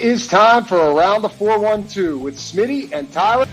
is time for Around the 412 with Smitty and Tyler.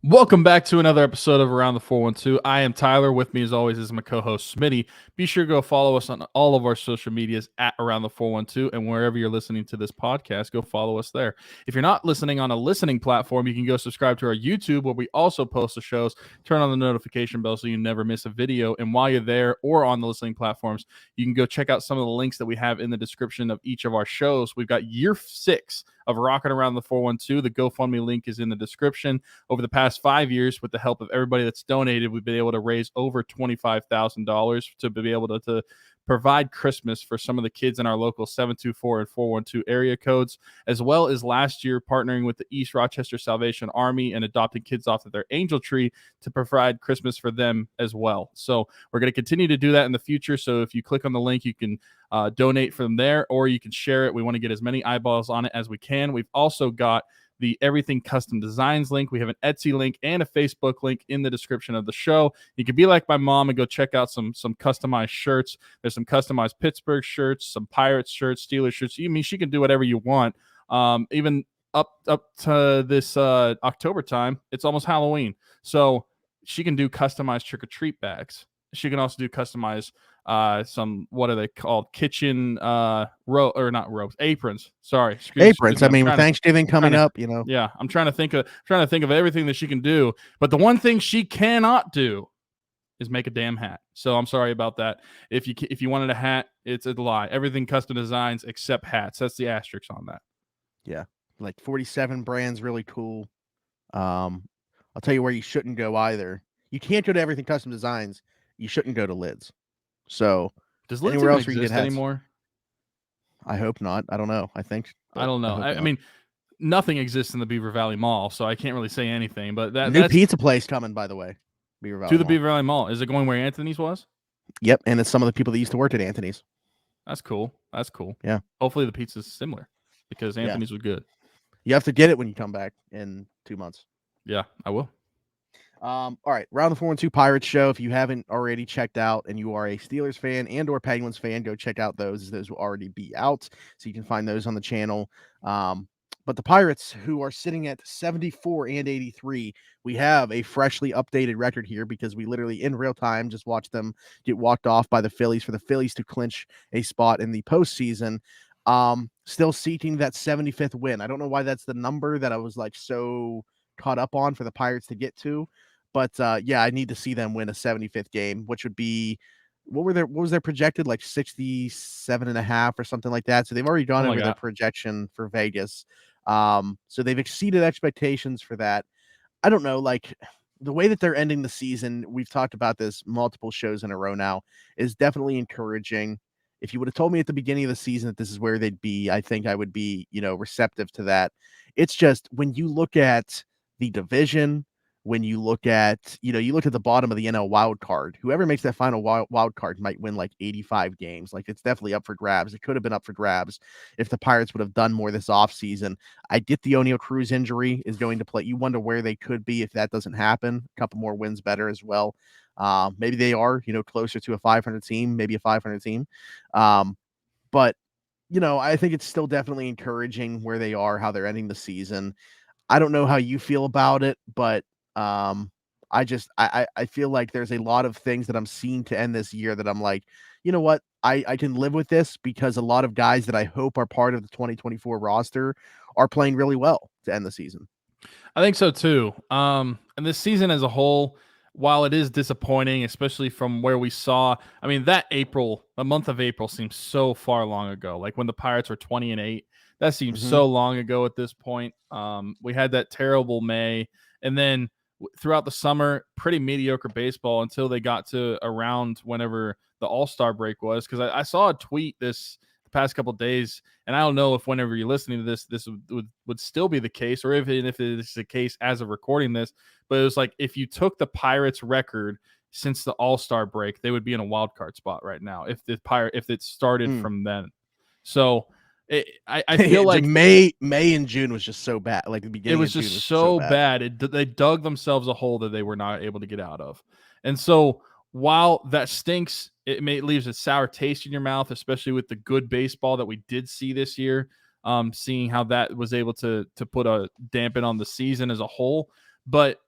Welcome back to another episode of Around the 412. I am Tyler. With me, as always, is my co-host Smitty. Be sure to go follow us on all of our social medias at Around the 412, and wherever you're listening to this podcast, go follow us there. If you're not listening on a listening platform, you can go subscribe to our YouTube, where we also post the shows. Turn on the notification bell so you never miss a video. And while you're there or on the listening platforms, you can go check out some of the links that we have in the description of each of our shows. We've got year 6 of Rocking Around the 412. The GoFundMe link is in the description. Over the past 5 years, with the help of everybody that's donated, we've been able to raise over $25,000 to be able to provide Christmas for some of the kids in our local 724 and 412 area codes, as well as last year partnering with the East Rochester Salvation Army and adopting kids off of their angel tree to provide Christmas for them as well. So we're going to continue to do that in the future. So if you click on the link, you can donate from there, or you can share it. We want to get as many eyeballs on it as we can. We've also got the Everything Custom Designs link. We have an Etsy link and a Facebook link in the description of the show. You can be like my mom and go check out some customized shirts. There's some customized Pittsburgh shirts, some Pirates shirts, Steelers shirts. I mean, she can do whatever you want. Even up to this October time, it's almost Halloween. So she can do customized trick-or-treat bags. She can also do customized some, what are they called? Kitchen aprons. Sorry, aprons. I mean, with Thanksgiving coming up, you know. Yeah, I'm trying to think of everything that she can do, but the one thing she cannot do is make a damn hat. So I'm sorry about that. If you wanted a hat, it's a lie. Everything Custom Designs except hats. That's the asterisk on that. Yeah, like 47 brands, really cool. I'll tell you where you shouldn't go either. You can't go to Everything Custom Designs. You shouldn't go to Lids. So does Lids even exist anymore? I hope not. I don't know. I don't know. I mean, nothing exists in the Beaver Valley Mall, so I can't really say anything. But that's pizza place coming, by the way. Beaver Valley to the Mall. Beaver Valley Mall. Is it going where Anthony's was? Yep, and it's some of the people that used to work at Anthony's. That's cool. Yeah. Hopefully the pizza's similar, because Anthony's was good. You have to get it when you come back in 2 months. Yeah, I will. All right, Round the 412 Pirates show. If you haven't already checked out and you are a Steelers fan and or Penguins fan, go check out those. Those will already be out, so you can find those on the channel. But the Pirates, who are sitting at 74 and 83, we have a freshly updated record here because we literally in real time just watched them get walked off by the Phillies for the Phillies to clinch a spot in the postseason. Still seeking that 75th win. I don't know why that's the number that I was like so caught up on for the Pirates to get to. But yeah, I need to see them win a 75th game, which would be what was their projected, like 67.5 or something like that. So they've already gone over their projection for Vegas. So they've exceeded expectations for that. I don't know, like the way that they're ending the season, we've talked about this multiple shows in a row now, is definitely encouraging. If you would have told me at the beginning of the season that this is where they'd be, I think I would be, receptive to that. It's just when you look at the division, when you look at, you look at the bottom of the NL wild card, whoever makes that final wild card might win like 85 games. Like it's definitely up for grabs. It could have been up for grabs if the Pirates would have done more this offseason. I get the O'Neal Cruz injury is going to play. You wonder where they could be if that doesn't happen. A couple more wins better as well. Maybe they are, closer to a 500 team, maybe a 500 team. But, I think it's still definitely encouraging where they are, how they're ending the season. I don't know how you feel about it, but I feel like there's a lot of things that I'm seeing to end this year that I'm like, you know what? I can live with this because a lot of guys that I hope are part of the 2024 roster are playing really well to end the season. I think so too. And this season as a whole, while it is disappointing, especially from where we saw, I mean, the month of April seems so far long ago. Like when the Pirates were 20-8, that seems so long ago at this point. We had that terrible May, and then throughout the summer, pretty mediocre baseball until they got to around whenever the All-Star break was. Because I saw a tweet the past couple of days, and I don't know if whenever you're listening to this would still be the case, or if it's the case as of recording this. But it was like if you took the Pirates record since the All-Star break, they would be in a wild card spot right now if it started from then. So I feel like May and June was just so bad. Like the it beginning was of June just was so bad. bad. They dug themselves a hole that they were not able to get out of. And so while that stinks, it leaves a sour taste in your mouth, especially with the good baseball that we did see this year. Seeing how that was able to put a dampen on the season as a whole. But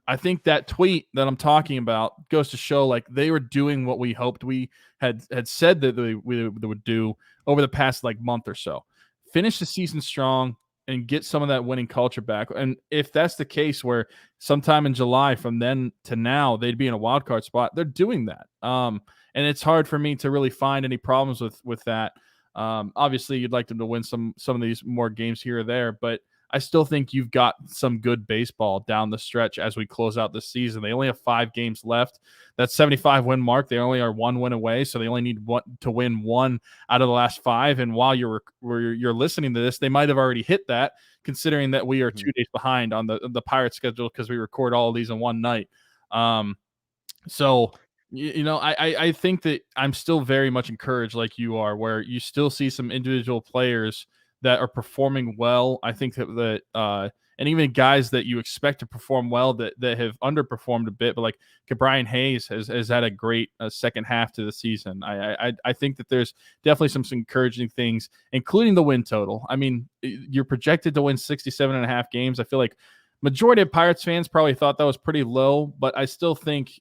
I think that tweet that I'm talking about goes to show like they were doing what we hoped we had said that they would do over the past like month or so. Finish the season strong and get some of that winning culture back. And if that's the case, where sometime in July from then to now they'd be in a wild card spot, they're doing that. And it's hard for me to really find any problems with that. Obviously, you'd like them to win some of these more games here or there, but I still think you've got some good baseball down the stretch as we close out this season. They only have 5 games left. That 75 win mark, they only are 1 win away, so they only need to win 1 out of the last 5. And while you're listening to this, they might have already hit that, considering that we are 2 days behind on the Pirates schedule because we record all of these in one night. So I think that I'm still very much encouraged, like you are, where you still see some individual players that are performing well. I think that and even guys that you expect to perform well that have underperformed a bit, but like Brian Hayes has had a great second half to the season. I think that there's definitely some encouraging things, including the win total. I mean, you're projected to win 67.5 games. I feel like majority of Pirates fans probably thought that was pretty low, but I still think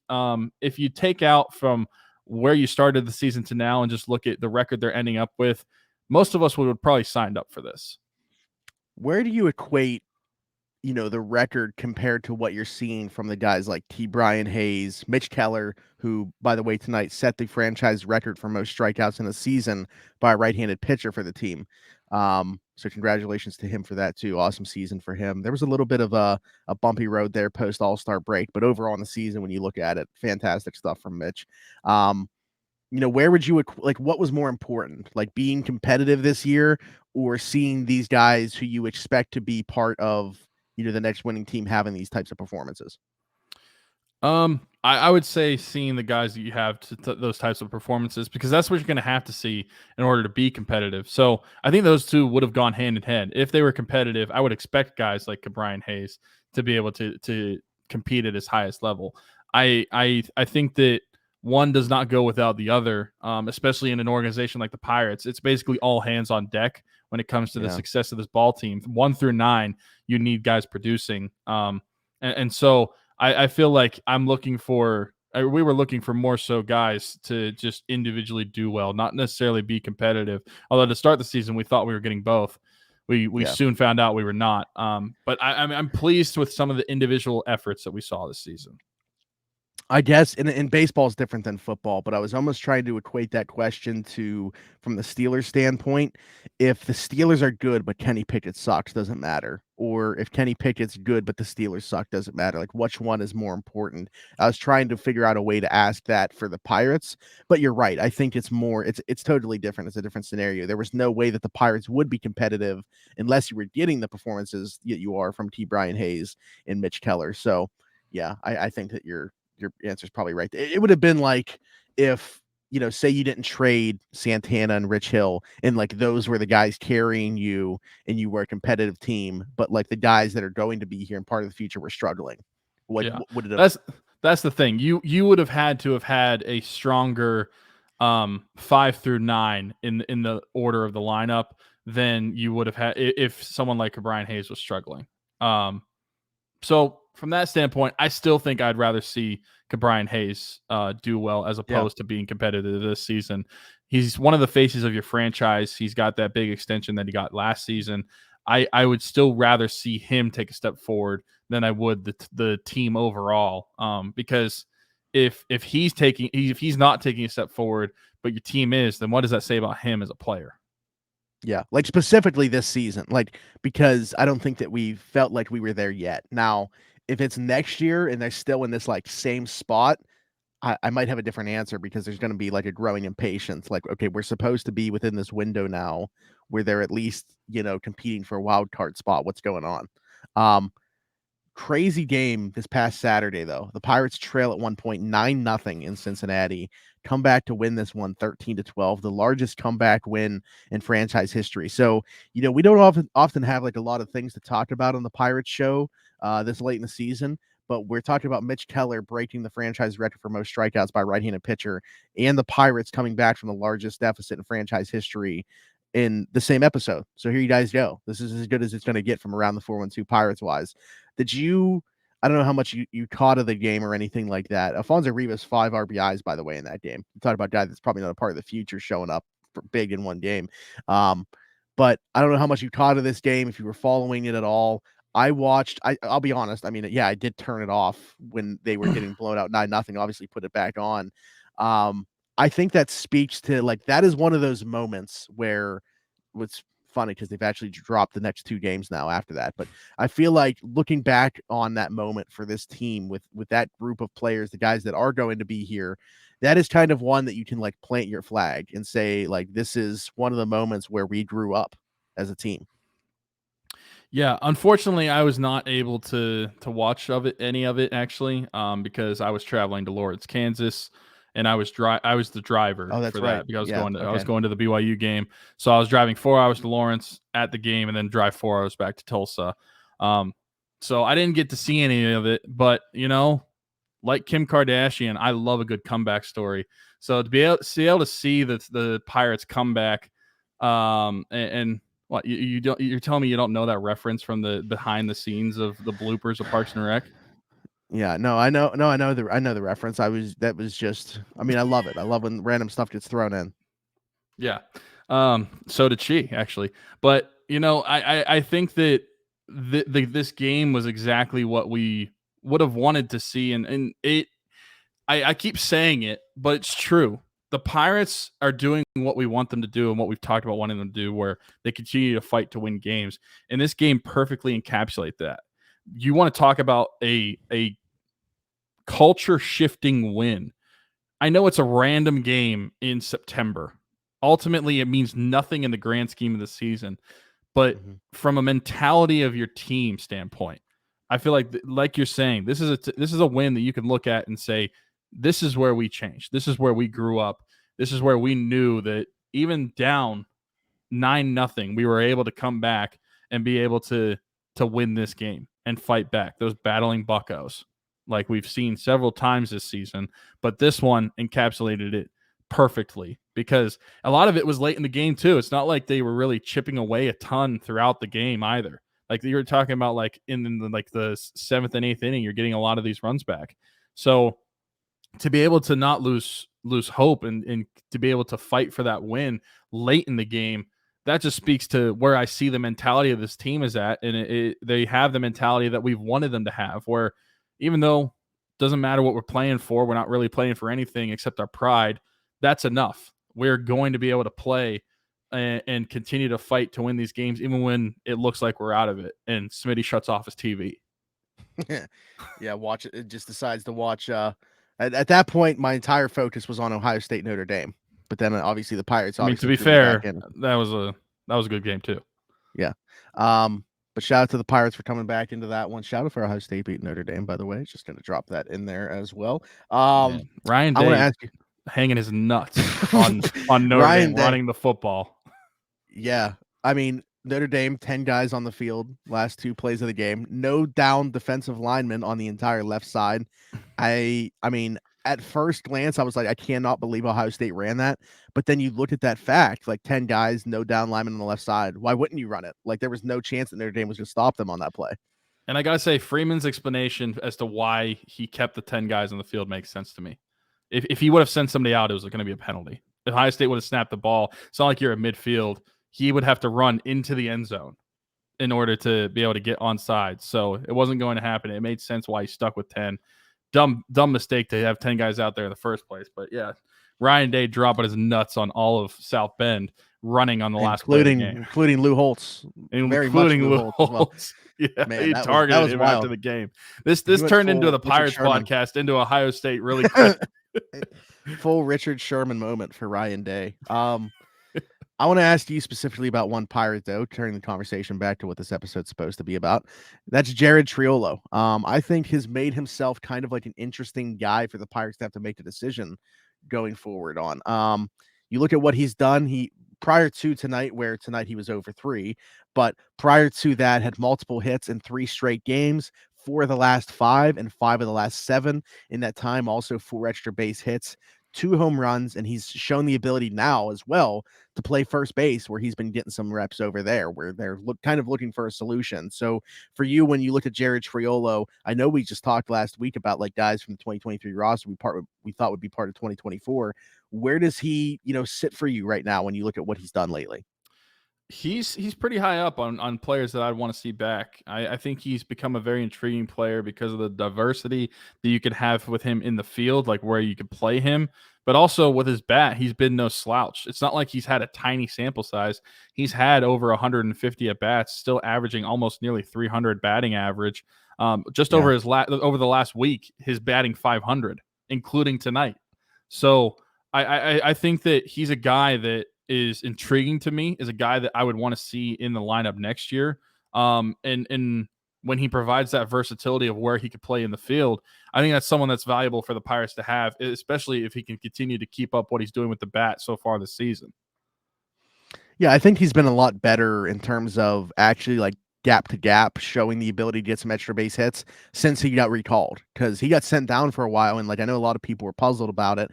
if you take out from where you started the season to now and just look at the record they're ending up with, most of us would have probably signed up for this. Where do you equate, the record compared to what you're seeing from the guys like Brian Hayes, Mitch Keller, who, by the way, tonight set the franchise record for most strikeouts in a season by a right-handed pitcher for the team. So congratulations to him for that too. Awesome season for him. There was a little bit of a bumpy road there post All-Star break, but overall in the season, when you look at it, fantastic stuff from Mitch. Where would you like, what was more important, like being competitive this year or seeing these guys who you expect to be part of, the next winning team having these types of performances? I would say seeing the guys that you have to those types of performances, because that's what you're going to have to see in order to be competitive. So I think those two would have gone hand in hand. If they were competitive, I would expect guys like Brian Hayes to be able to compete at his highest level. I think that one does not go without the other, especially in an organization like the Pirates. It's basically all hands on deck when it comes to the success of this ball team. 1 through 9, you need guys producing. And so I feel like we were looking for more so guys to just individually do well, not necessarily be competitive. Although to start the season, we thought we were getting both. We soon found out we were not. But I'm pleased with some of the individual efforts that we saw this season. I guess in baseball is different than football, but I was almost trying to equate that question to from the Steelers standpoint. If the Steelers are good, but Kenny Pickett sucks, doesn't matter. Or if Kenny Pickett's good, but the Steelers suck, doesn't matter. Like, which one is more important? I was trying to figure out a way to ask that for the Pirates, but you're right. I think it's totally different. It's a different scenario. There was no way that the Pirates would be competitive unless you were getting the performances that you are from Brian Hayes and Mitch Keller. So yeah, I think that your answer is probably right. It would have been like if, say you didn't trade Santana and Rich Hill and like those were the guys carrying you and you were a competitive team, but like the guys that are going to be here and part of the future were struggling. What would it have? That's the thing. You would have had to have had a stronger 5 through 9 in the order of the lineup than you would have had if someone like Brian Hayes was struggling. So from that standpoint, I still think I'd rather see Brian Hayes do well as opposed to being competitive this season. He's one of the faces of your franchise. He's got that big extension that he got last season. I would still rather see him take a step forward than I would the team overall. Because if he's not taking a step forward, but your team is, then what does that say about him as a player? Yeah, like specifically this season, like because I don't think that we felt like we were there yet. Now, if it's next year and they're still in this like same spot, I might have a different answer because there's going to be like a growing impatience. Like, okay, we're supposed to be within this window now where they're at least, competing for a wild card spot. What's going on? Crazy game this past Saturday, though. The Pirates trail at 1 point, 9-0 in Cincinnati. Come back to win this one 13-12, the largest comeback win in franchise history. So, we don't often have like a lot of things to talk about on the Pirates show this late in the season, but we're talking about Mitch Keller breaking the franchise record for most strikeouts by right-handed pitcher and the Pirates coming back from the largest deficit in franchise history in the same episode. So here you guys go. This is as good as it's going to get from around the 412 Pirates wise. I don't know how much you caught of the game or anything like that. Alfonso Rivas, 5 RBIs, by the way, in that game. You talk about a guy that's probably not a part of the future showing up for big in one game. But I don't know how much you caught of this game, if you were following it at all. I'll be honest. I mean, yeah, I did turn it off when they were getting blown out 9-0, obviously put it back on. I think that speaks to, like, that is one of those moments where what's funny because they've actually dropped the next 2 games now after that. But I feel like looking back on that moment for this team with that group of players, the guys that are going to be here, that is kind of one that you can like plant your flag and say, like, this is one of the moments where we grew up as a team. Yeah, unfortunately, I was not able to watch any of it actually, because I was traveling to Lawrence, Kansas, and I was the driver Oh, that's for right. that because Yeah, I was going to the BYU game, so I was driving 4 hours to Lawrence at the game, and then drive 4 hours back to Tulsa. So I didn't get to see any of it, but like Kim Kardashian, I love a good comeback story. So to be able to see the Pirates comeback, and what you're telling me you don't know that reference from the behind the scenes of the bloopers of Parks and Rec? Yeah, no, I know the reference. I love it. I love when random stuff gets thrown in. Yeah. So did she actually, but I think that this game was exactly what we would have wanted to see, and I keep saying it, but it's true. The Pirates are doing what we want them to do and what we've talked about wanting them to do, where they continue to fight to win games. And this game perfectly encapsulates that. You want to talk about a culture shifting win. I know it's a random game in September. Ultimately, it means nothing in the grand scheme of the season. But from a mentality of your team standpoint, I feel like you're saying, this is a win that you can look at and say, this is where we changed. This is where we grew up. This is where we knew that even down 9-0, we were able to come back and be able to win this game and fight back. Those battling buccos, like we've seen several times this season, but this one encapsulated it perfectly because a lot of it was late in the game too. It's not like they were really chipping away a ton throughout the game either. Like you were talking about, like in the 7th and 8th inning, you're getting a lot of these runs back. So to be able to not lose hope and to be able to fight for that win late in the game, that just speaks to where I see the mentality of this team is at. And they have the mentality that we've wanted them to have, where even though it doesn't matter what we're playing for, we're not really playing for anything except our pride. That's enough. We're going to be able to play and continue to fight to win these games, even when it looks like we're out of it. And Smitty shuts off his TV. Yeah, watch it. It just decides to watch. At that point, my entire focus was on Ohio State Notre Dame. But then obviously the Pirates. I mean, to be fair, that was a good game too. Yeah. But shout out to the Pirates for coming back into that one. Shout out for Ohio State beating Notre Dame, by the way. Just going to drop that in there as well. Ryan Day, I want to ask you, hanging his nuts on Notre Dame running the football. Yeah. I mean, Notre Dame, 10 guys on the field, last 2 plays of the game. No down defensive linemen on the entire left side. I mean, at first glance, I was like, I cannot believe Ohio State ran that. But then you look at that fact, like 10 guys, no down linemen on the left side. Why wouldn't you run it? Like there was no chance that Notre Dame was going to stop them on that play. And I got to say, Freeman's explanation as to why he kept the 10 guys on the field makes sense to me. If he would have sent somebody out, it was going to be a penalty. If Ohio State would have snapped the ball, it's not like you're at midfield. He would have to run into the end zone in order to be able to get onside. So it wasn't going to happen. It made sense why he stuck with 10. Dumb mistake to have 10 guys out there in the first place. But yeah, Ryan Day dropping his nuts on all of South Bend, running on the last play of the game. Including Lou Holtz. Including Lou Holtz. Yeah, man, he targeted him after the game. This turned into the Pirates podcast, into Ohio State really quick. Full Richard Sherman moment for Ryan Day. I want to ask you specifically about one Pirate, though, turning the conversation back to what this episode's supposed to be about. That's Jared Triolo. I think has made himself kind of like an interesting guy for the Pirates to have to make the decision going forward on. You look at what he's done. He prior to tonight, where tonight he was over 3, but prior to that had multiple hits in 3 straight games, 4 of the last 5 and 5 of the last 7 in that time. Also 4 extra base hits, 2 home runs, and he's shown the ability now as well to play first base, where he's been getting some reps over there, where they're kind of looking for a solution. So for you, when you look at Jared Triolo, I know we just talked last week about like guys from the 2023 roster we thought would be part of 2024. Where does he, sit for you right now when you look at what he's done lately? He's pretty high up on players that I'd want to see back. I think he's become a very intriguing player because of the diversity that you could have with him in the field, like where you could play him, but also with his bat, he's been no slouch. It's not like he's had a tiny sample size. He's had over 150 at bats, still averaging almost nearly 300 batting average. Just over over the last week, his batting 500, including tonight. So I think that he's a guy that is intriguing to me, is a guy that I would want to see in the lineup next year. And when he provides that versatility of where he could play in the field, I think that's someone that's valuable for the Pirates to have, especially if he can continue to keep up what he's doing with the bat so far this season. Yeah, I think he's been a lot better in terms of actually like gap to gap, showing the ability to get some extra base hits since he got recalled, because he got sent down for a while. And like, I know a lot of people were puzzled about it.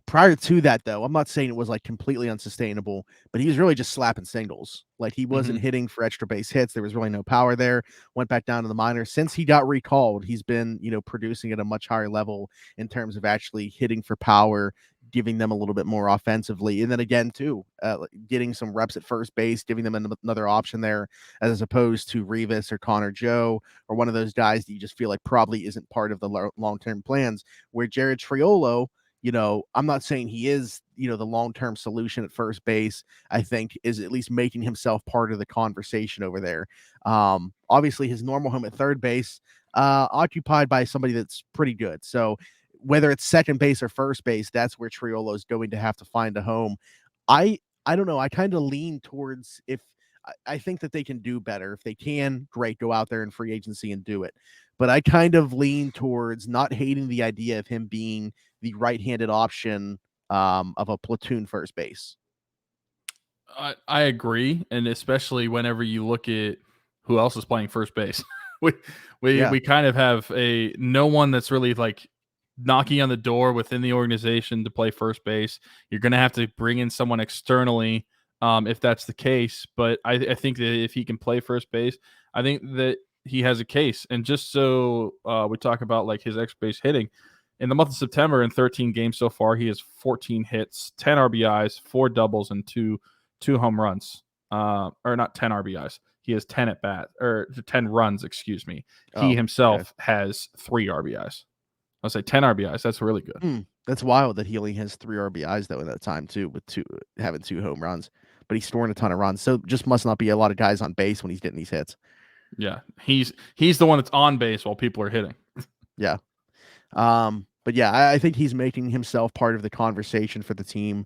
Prior to that, though, I'm not saying it was like completely unsustainable, but he was really just slapping singles. Like he wasn't hitting for extra base hits. There was really no power there. Went back down to the minors. Since he got recalled, he's been, producing at a much higher level in terms of actually hitting for power, giving them a little bit more offensively. And then again, too, getting some reps at first base, giving them another option there, as opposed to Rivas or Connor Joe or one of those guys that you just feel like probably isn't part of the long-term plans. Where Jared Triolo, I'm not saying he is, the long-term solution at first base. I think is at least making himself part of the conversation over there. Obviously his normal home at third base, occupied by somebody that's pretty good. So whether it's second base or first base, that's where Triolo is going to have to find a home. I don't know. I kind of lean towards, if I think that they can do better. If they can, great, go out there in free agency and do it. But I kind of lean towards not hating the idea of him being the right-handed option of a platoon first base. I agree, and especially whenever you look at who else is playing first base, we kind of have no one that's really like knocking on the door within the organization to play first base. You're going to have to bring in someone externally if that's the case. But I think that if he can play first base, I think that he has a case. And just so we talk about like his extra base hitting, in the month of September, in 13 games so far, he has 14 hits, 10 RBIs, 4 doubles, and two home runs. Or not 10 RBIs. He has 10 at bat, or 10 runs, excuse me. He himself has 3 RBIs. I'll say 10 RBIs. That's really good. That's wild that he only has 3 RBIs though in that time too, with having 2 home runs. But he's scoring a ton of runs, so just must not be a lot of guys on base when he's getting these hits. Yeah, he's the one that's on base while people are hitting. Yeah. But yeah, I think he's making himself part of the conversation for the team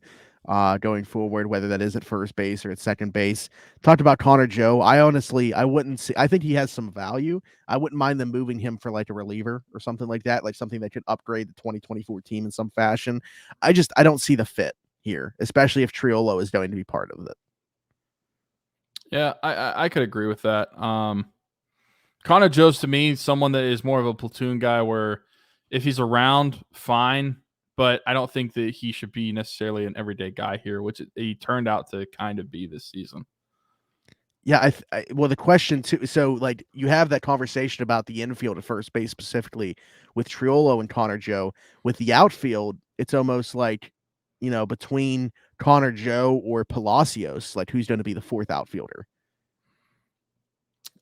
going forward, whether that is at first base or at second base. Talked about Connor Joe. I wouldn't see, I think he has some value. I wouldn't mind them moving him for like a reliever or something like that, like something that could upgrade the 2024 team in some fashion. I don't see the fit here, especially if Triolo is going to be part of it. Yeah, I could agree with that. Connor Joe's, to me, someone that is more of a platoon guy, where if he's around, fine, but I don't think that he should be necessarily an everyday guy here, which he turned out to kind of be this season. Yeah, well, the question too. So, like, you have that conversation about the infield at first base specifically with Triolo and Connor Joe. With the outfield, it's almost like, between Connor Joe or Palacios, like who's going to be the 4th outfielder.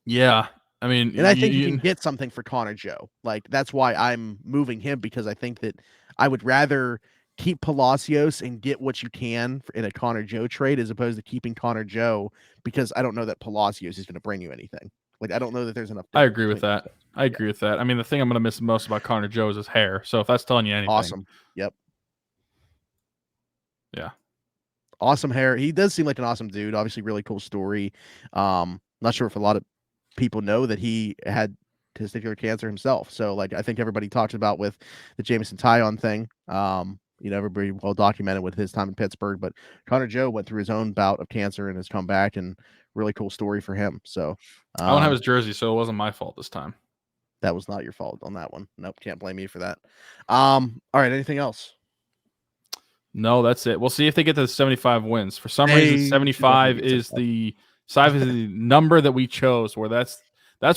Yeah, I mean, and I think you can get something for Connor Joe. Like, that's why I'm moving him, because I think that I would rather keep Palacios and get what you can in a Connor Joe trade, as opposed to keeping Connor Joe, because I don't know that Palacios is going to bring you anything. Like, I don't know that there's enough. I agree with that. I agree with that. I mean, the thing I'm going to miss most about Connor Joe is his hair. So if that's telling you anything. Awesome. Yep. Yeah. awesome hair. He does seem like an awesome dude. Obviously, really cool story. Not sure if a lot of people know that he had testicular cancer himself. So, like, I think everybody talks about with the Jameson Tyon thing. Everybody well documented with his time in Pittsburgh, but Connor Joe went through his own bout of cancer and has come back, and really cool story for him. So, I don't have his jersey, so it wasn't my fault this time. That was not your fault on that one. Nope, can't blame you for that. All right, anything else? No, that's it. We'll see if they get to the 75 wins. For some reason, 75 is the number that we chose. Where that's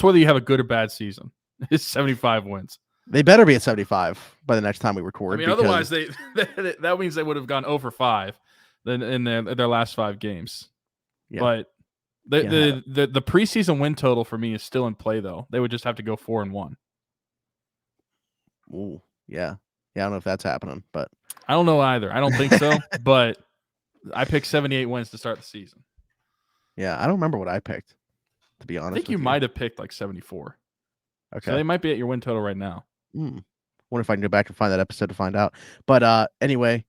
whether you have a good or bad season. It's 75 wins. They better be at 75 by the next time we record. I mean, otherwise that means they would have gone over 5 in their last 5 games. Yeah. But the preseason win total for me is still in play, though. They would just have to go 4-1. Ooh, yeah. I don't know if that's happening, but I don't know either. I don't think so, but I picked 78 wins to start the season. Yeah, I don't remember what I picked, to be honest. I think you might have picked like 74. Okay. So they might be at your win total right now. Wonder if I can go back and find that episode to find out. But anyway,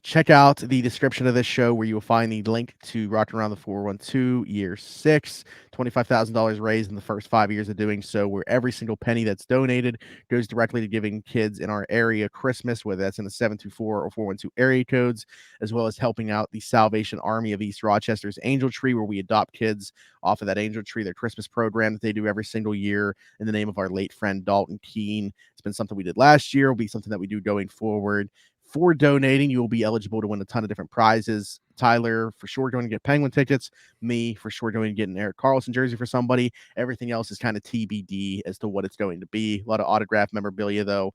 check out the description of this show where you will find the link to Rocking Around the 412 Year 6, $25,000 raised in the first 5 years of doing so, where every single penny that's donated goes directly to giving kids in our area Christmas, whether that's in the 724 or 412 area codes, as well as helping out the Salvation Army of East Rochester's Angel Tree, where we adopt kids off of that Angel Tree, their Christmas program that they do every single year in the name of our late friend Dalton Keene. It's been something we did last year. It'll be something that we do going forward. For donating, you will be eligible to win a ton of different prizes. Tyler, for sure, going to get Penguin tickets. Me, for sure, going to get an Eric Carlson jersey for somebody. Everything else is kind of TBD as to what it's going to be. A lot of autograph memorabilia, though.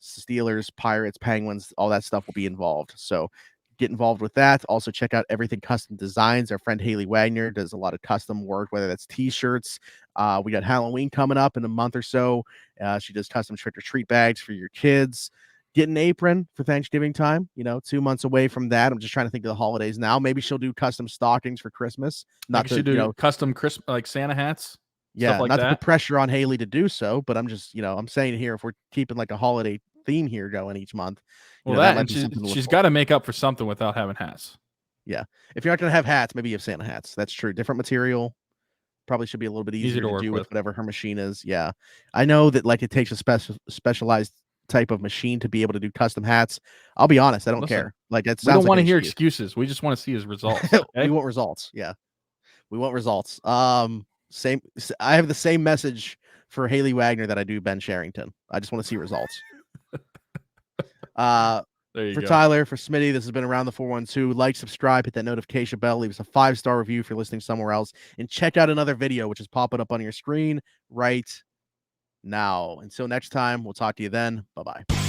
Steelers, Pirates, Penguins, all that stuff will be involved. So get involved with that. Also, check out Everything Custom Designs. Our friend Haley Wagner does a lot of custom work, whether that's T-shirts. We got Halloween coming up in a month or so. She does custom trick-or-treat bags for your kids. Get an apron for Thanksgiving time, 2 months away from that. I'm just trying to think of the holidays now. Maybe she'll do custom stockings for Christmas. Not to do custom Christmas, like Santa hats. Yeah, stuff like not that. to put pressure on Haley to do so, but I'm just, I'm saying here, if we're keeping like a holiday theme here going each month. Well, and she's got to make up for something without having hats. Yeah. If you're not going to have hats, maybe you have Santa hats. That's true. Different material. Probably should be a little bit easier to do with whatever her machine is. Yeah. I know that like it takes a specialized type of machine to be able to do custom hats. I'll be honest, I don't care. Like it sounds. We don't want to hear excuses. We just want to see his results. Okay? We want results. Yeah, we want results. Same. I have the same message for Haley Wagner that I do Ben Sherrington. I just want to see results. There you go. Tyler, for Smitty, this has been Around the 412. Like, subscribe, hit that notification bell, leave us a 5-star review if you're listening somewhere else, and check out another video which is popping up on your screen right now. Until next time, we'll talk to you then. Bye-bye.